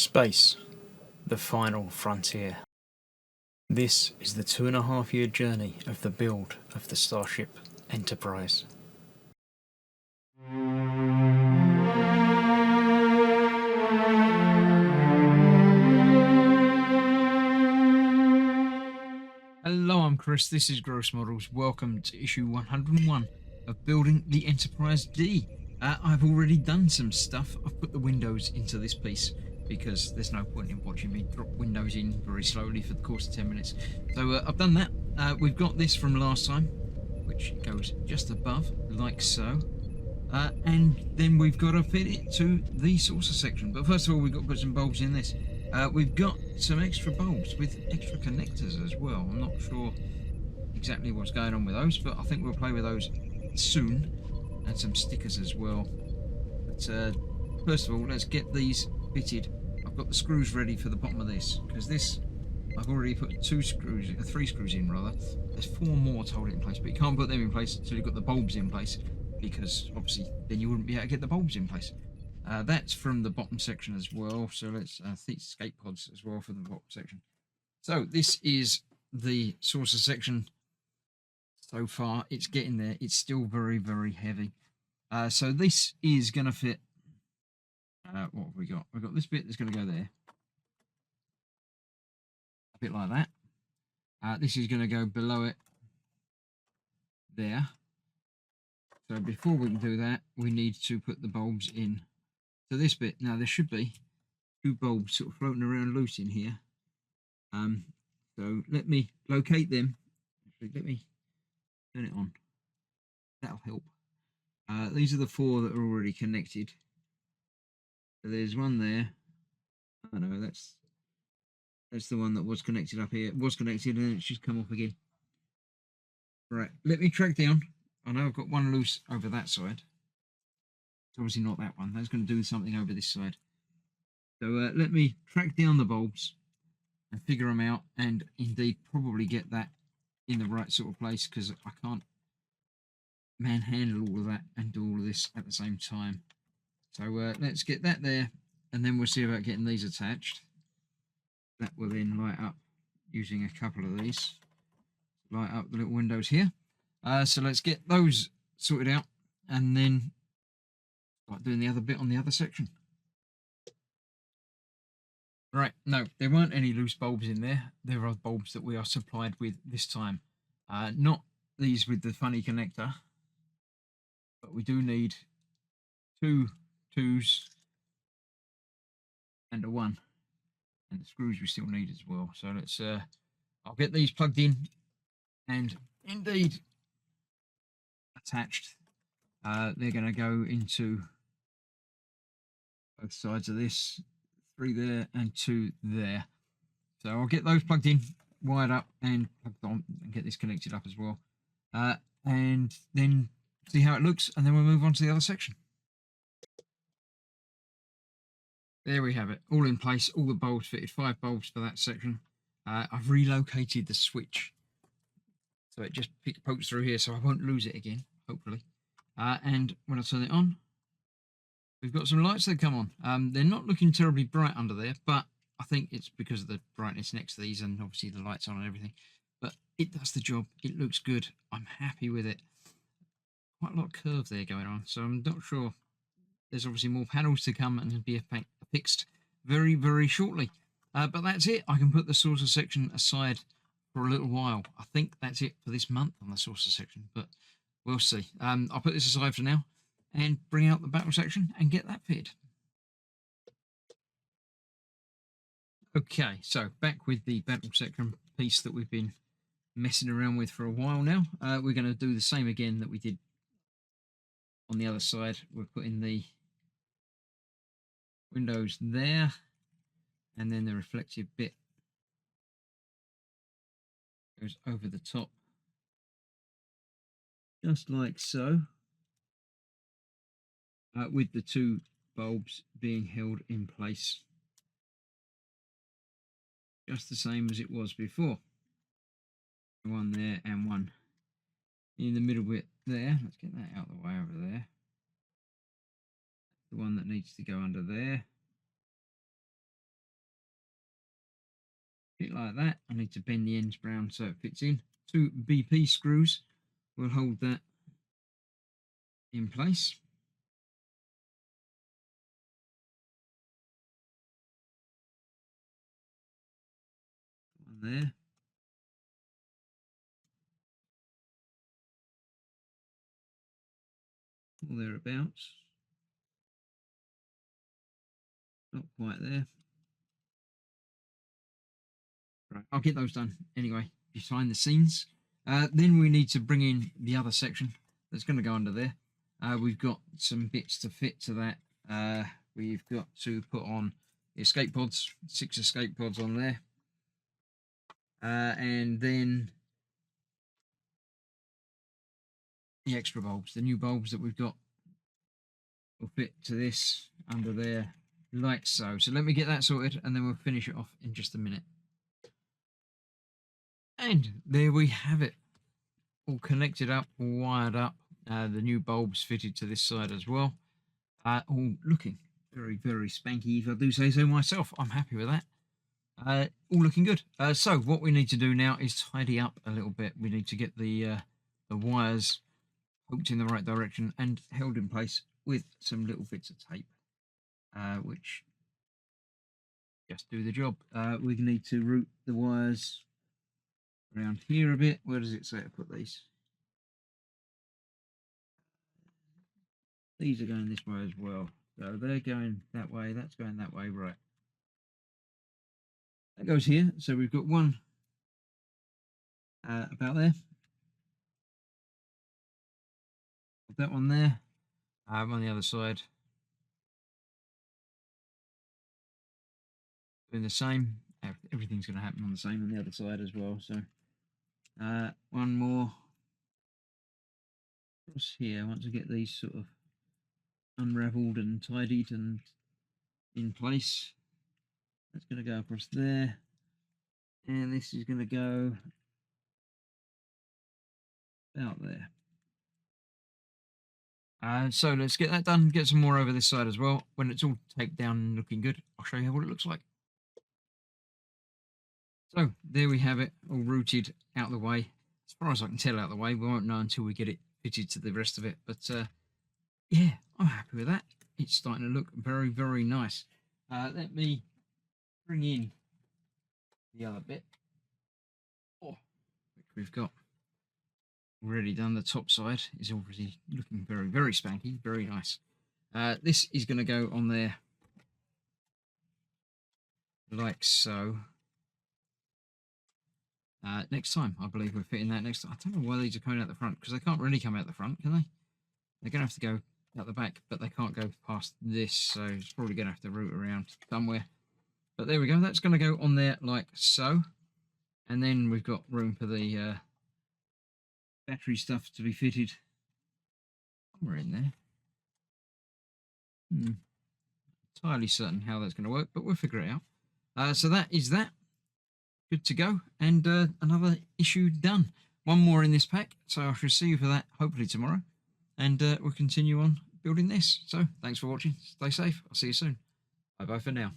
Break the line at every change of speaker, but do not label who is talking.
Space, the final frontier. This is the 2.5-year journey of the build of the Starship Enterprise. Hello, I'm Chris, this is Gross Models. Welcome to issue 101 of Building the Enterprise-D. I've already done some stuff. I've put the windows into this piece because there's no point in watching me drop windows in very slowly for the course of 10 minutes. So I've done that. We've got this from last time, which goes just above, like so. And then we've got to fit it to the saucer section. But first of all, we've got to put some bulbs in this. We've got some extra bulbs with extra connectors as well. I'm not sure exactly what's going on with those, but I think we'll play with those soon. And some stickers as well. But first of all, let's get these fitted. I've got the screws ready for the bottom of this, because this, I've already put three screws in rather. There's 4 more to hold it in place, but you can't put them in place until you've got the bulbs in place, because obviously then you wouldn't be able to get the bulbs in place. That's from the bottom section as well, so let's escape pods as well for the bottom section. So this is the saucer section. So far it's getting there. It's still very, very heavy. So this is going to fit. What have we got? We've got this bit that's going to go there, a bit like that. This is going to go below it there. So before we can do that, we need to put the bulbs in to this bit. Now there should be 2 bulbs sort of floating around loose in here. So let me locate them. Actually, let me turn it on. That'll help. These are the 4 that are already connected. So there's one there. Oh no, that's the one that was connected up here. It was connected and it's just come off again. Right, let me track down. I know I've got one loose over that side. It's obviously not that one. That's going to do something over this side. So let me track down the bulbs and figure them out, and indeed probably get that in the right sort of place, because I can't manhandle all of that and do all of this at the same time. So let's get that there, and then we'll see about getting these attached. That will then light up using a couple of these. Light up the little windows here. So let's get those sorted out, and then start doing the other bit on the other section. Right, no, there weren't any loose bulbs in there. There are bulbs that we are supplied with this time. Not these with the funny connector, but we do need 2 2s and a 1, and the screws we still need as well. So let's I'll get these plugged in and indeed attached. They're going to go into both sides of this, 3 there and 2 there. So I'll get those plugged in, wired up and plugged on, and get this connected up as well, and then see how it looks, and then we'll move on to the other section. There we have it, all in place, all the bulbs fitted, 5 bulbs for that section. I've relocated the switch, so it just pokes through here, so I won't lose it again, hopefully. And when I turn it on, we've got some lights that come on. They're not looking terribly bright under there, but I think it's because of the brightness next to these, and obviously the lights on and everything. But it does the job. It looks good. I'm happy with it. Quite a lot of curve there going on, so I'm not sure. There's obviously more panels to come and be fixed very, very shortly. But that's it. I can put the saucer section aside for a little while. I think that's it for this month on the saucer section, but we'll see. I'll put this aside for now and bring out the battle section and get that fitted. Okay, so back with the battle section piece that we've been messing around with for a while now. We're going to do the same again that we did on the other side. We're putting the windows there, and then the reflective bit goes over the top, just like so, with the 2 bulbs being held in place just the same as it was before. 1 there and 1 in the middle bit there. Let's get that out of the way over there. The one that needs to go under there, bit like that. I need to bend the ends round so it fits in. 2 BP screws will hold that in place. One there. Or thereabouts. Not quite there. Right, I'll get those done anyway, behind the scenes. Then we need to bring in the other section that's going to go under there. We've got some bits to fit to that. We've got to put on the escape pods, 6 escape pods on there. And then the extra bulbs, the new bulbs that we've got will fit to this under there like so. So let me get that sorted and then we'll finish it off in just a minute. And there we have it, all connected up, all wired up. The new bulbs fitted to this side as well. All looking very, very spanky, if I do say so myself. I'm happy with that. All looking good. So what we need to do now is tidy up a little bit. We need to get the wires hooked in the right direction and held in place with some little bits of tape, which just do the job. We need to route the wires around here a bit. Where does it say to put these? These are going this way as well. So they're going that way, that's going that way, right. That goes here. So we've got one about there. That one there. On the other side. Doing the same. Everything's going to happen on the same on the other side as well. So one more across here. Once I get these sort of unraveled and tidied and in place, that's going to go across there, and this is going to go out there. So let's get that done, get some more over this side as well. When it's all taped down and looking good, I'll show you what it looks like. So there we have it, all routed out the way. As far as I can tell, out the way. We won't know until we get it fitted to the rest of it. But yeah, I'm happy with that. It's starting to look very, very nice. Let me bring in the other bit, which we've got already done. The top side is already looking very, very spanky, very nice. This is going to go on there like so. Next time, I believe we're fitting that next time. I don't know why these are coming out the front, because they can't really come out the front, can they? They're going to have to go out the back, but they can't go past this, so it's probably going to have to route around somewhere. But there we go, that's going to go on there like so. And then we've got room for the battery stuff to be fitted somewhere in there. Entirely certain how that's going to work, but we'll figure it out. So that is that. Good to go, and another issue done. One more in this pack, so I shall see you for that hopefully tomorrow, and we'll continue on building this. So thanks for watching, stay safe, I'll see you soon. Bye bye for now.